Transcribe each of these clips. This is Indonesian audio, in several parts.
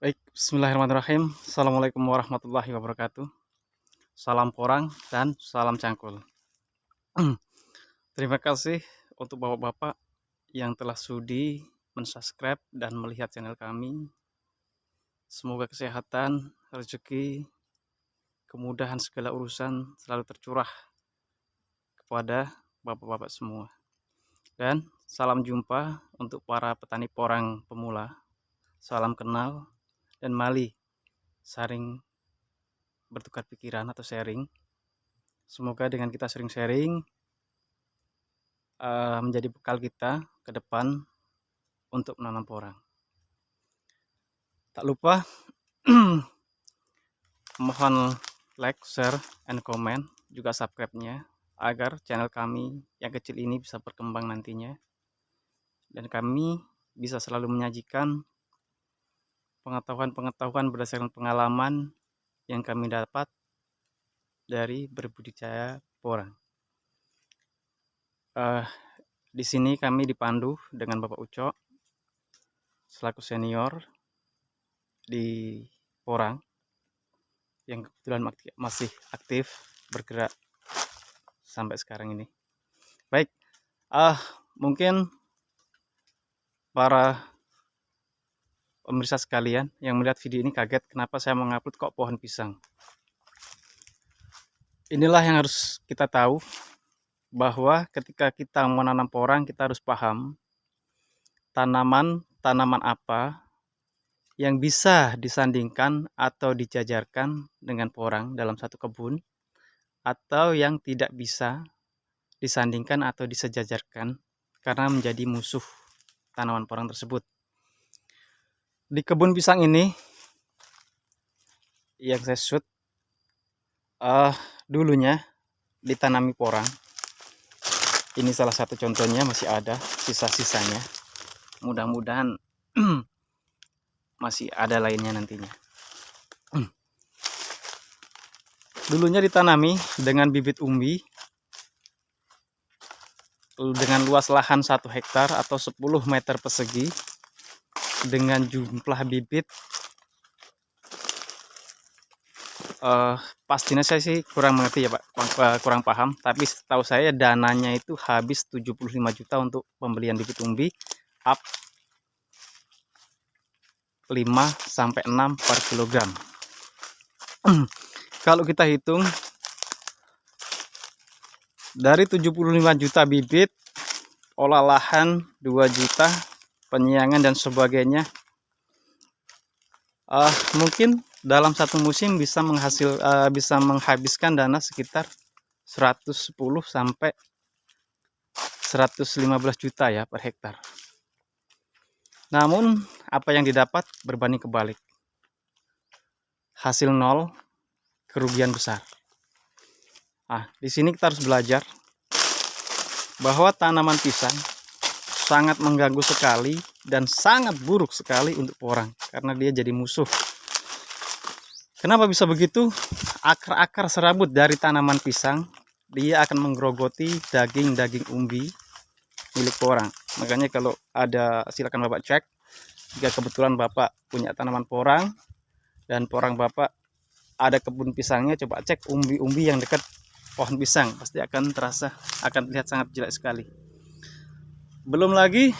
Baik, bismillahirrahmanirrahim. Assalamualaikum warahmatullahi wabarakatuh. Salam porang dan salam cangkul. Terima kasih untuk bapak-bapak yang telah sudi mensubscribe dan melihat channel kami. Semoga kesehatan, rezeki, kemudahan segala urusan selalu tercurah kepada bapak-bapak semua. Dan salam jumpa untuk para petani porang pemula. Salam kenal dan mari saring bertukar pikiran atau sharing. Semoga dengan kita sering sharing menjadi bekal kita ke depan untuk menanam porang. Tak lupa mohon like, share, and comment, juga subscribe-nya agar channel kami yang kecil ini bisa berkembang nantinya. Dan kami bisa selalu menyajikan pengetahuan-pengetahuan berdasarkan pengalaman yang kami dapat dari berbudidaya porang. Di sini kami dipandu dengan Bapak Ucok selaku senior di porang yang kebetulan masih aktif bergerak sampai sekarang ini. Baik, mungkin para pemirsa sekalian yang melihat video ini kaget kenapa saya mengupload kok pohon pisang. Inilah yang harus kita tahu, bahwa ketika kita menanam porang kita harus paham tanaman apa yang bisa disandingkan atau dijajarkan dengan porang dalam satu kebun, atau yang tidak bisa disandingkan atau disejajarkan karena menjadi musuh tanaman porang tersebut. Di kebun pisang ini yang saya shoot dulunya ditanami porang. Ini salah satu contohnya, masih ada sisa-sisanya. Mudah-mudahan masih ada lainnya nantinya. Dulunya ditanami dengan bibit umbi dengan luas lahan 1 hektar atau 10 meter persegi dengan jumlah bibit pastinya saya sih kurang mengerti ya Pak, kurang paham, tapi setahu saya dananya itu habis 75 juta untuk pembelian bibit umbi up 5 sampai 6 per kilogram. Kalau kita hitung dari 75 juta bibit, olah lahan 2 juta, penyiangan dan sebagainya, mungkin dalam satu musim bisa menghabiskan dana sekitar 110 sampai 115 juta ya per hektar. Namun apa yang didapat berbanding kebalik. Hasil nol, kerugian besar. Di sini kita harus belajar bahwa tanaman pisang sangat mengganggu sekali dan sangat buruk sekali untuk porang karena dia jadi musuh. Kenapa bisa begitu? Akar-akar serabut dari tanaman pisang dia akan menggerogoti daging-daging umbi milik porang. Makanya kalau ada, silakan Bapak cek, jika kebetulan Bapak punya tanaman porang dan porang Bapak ada kebun pisangnya, coba cek umbi-umbi yang dekat pohon pisang, pasti akan terlihat sangat jelek sekali. Belum lagi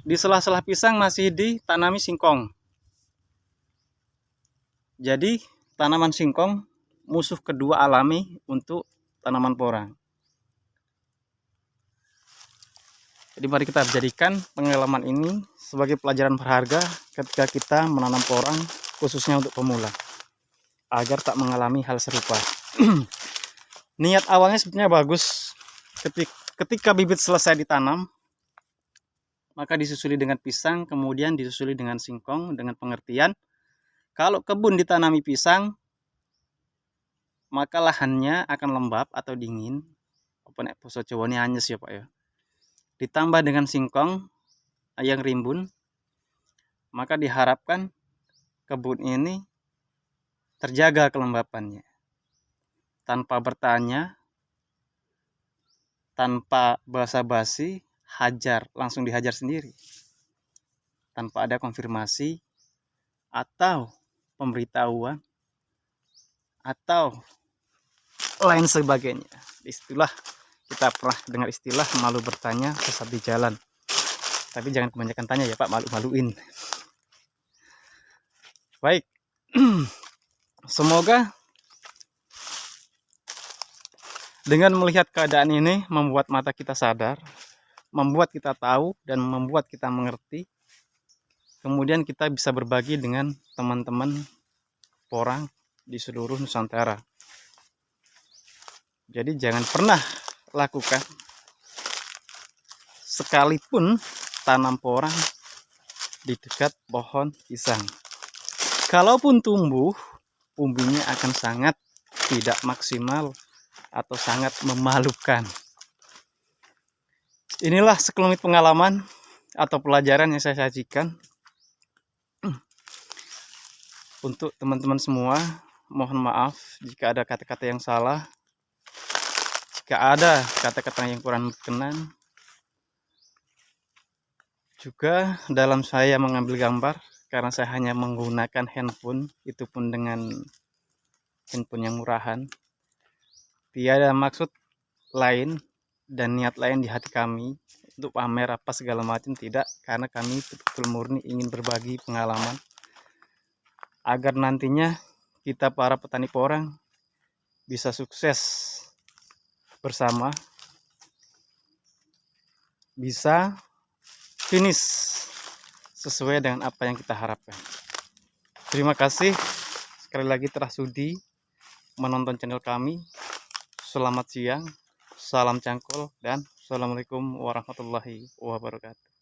di sela-sela pisang masih ditanami singkong. Jadi tanaman singkong musuh kedua alami untuk tanaman porang. Jadi mari kita jadikan pengalaman ini sebagai pelajaran berharga ketika kita menanam porang, khususnya untuk pemula, agar tak mengalami hal serupa. Niat awalnya sebetulnya bagus. Ketika bibit selesai ditanam, maka disusuli dengan pisang, kemudian disusuli dengan singkong, dengan pengertian kalau kebun ditanami pisang, maka lahannya akan lembab atau dingin. Apa nek basa Jawane anyes ya Pak ya. Ditambah dengan singkong yang rimbun, maka diharapkan kebun ini terjaga kelembapannya. Tanpa bertanya, tanpa basa-basi, langsung dihajar sendiri. tanpa ada konfirmasi atau pemberitahuan atau lain sebagainya. Istilah, kita pernah dengar istilah malu bertanya sesat di jalan. Tapi jangan kebanyakan tanya ya Pak, malu-maluin. Baik, semoga dengan melihat keadaan ini membuat mata kita sadar, membuat kita tahu, dan membuat kita mengerti. Kemudian kita bisa berbagi dengan teman-teman porang di seluruh Nusantara. Jadi jangan pernah lakukan, sekalipun tanam porang di dekat pohon pisang. Kalaupun tumbuh, umbinya akan sangat tidak maksimal atau sangat memalukan. Inilah sekelumit pengalaman atau pelajaran yang saya sajikan untuk teman-teman semua. Mohon maaf jika ada kata-kata yang salah, jika ada kata-kata yang kurang berkenan. Juga dalam saya mengambil gambar, karena saya hanya menggunakan handphone, itu pun dengan handphone yang murahan, tiada maksud lain dan niat lain di hati kami untuk pamer apa segala macam, tidak, karena kami betul-betul murni ingin berbagi pengalaman agar nantinya kita para petani porang bisa sukses bersama, bisa finish sesuai dengan apa yang kita harapkan. Terima kasih sekali lagi telah sudi menonton channel kami. Selamat siang, salam cangkul, dan assalamualaikum warahmatullahi wabarakatuh.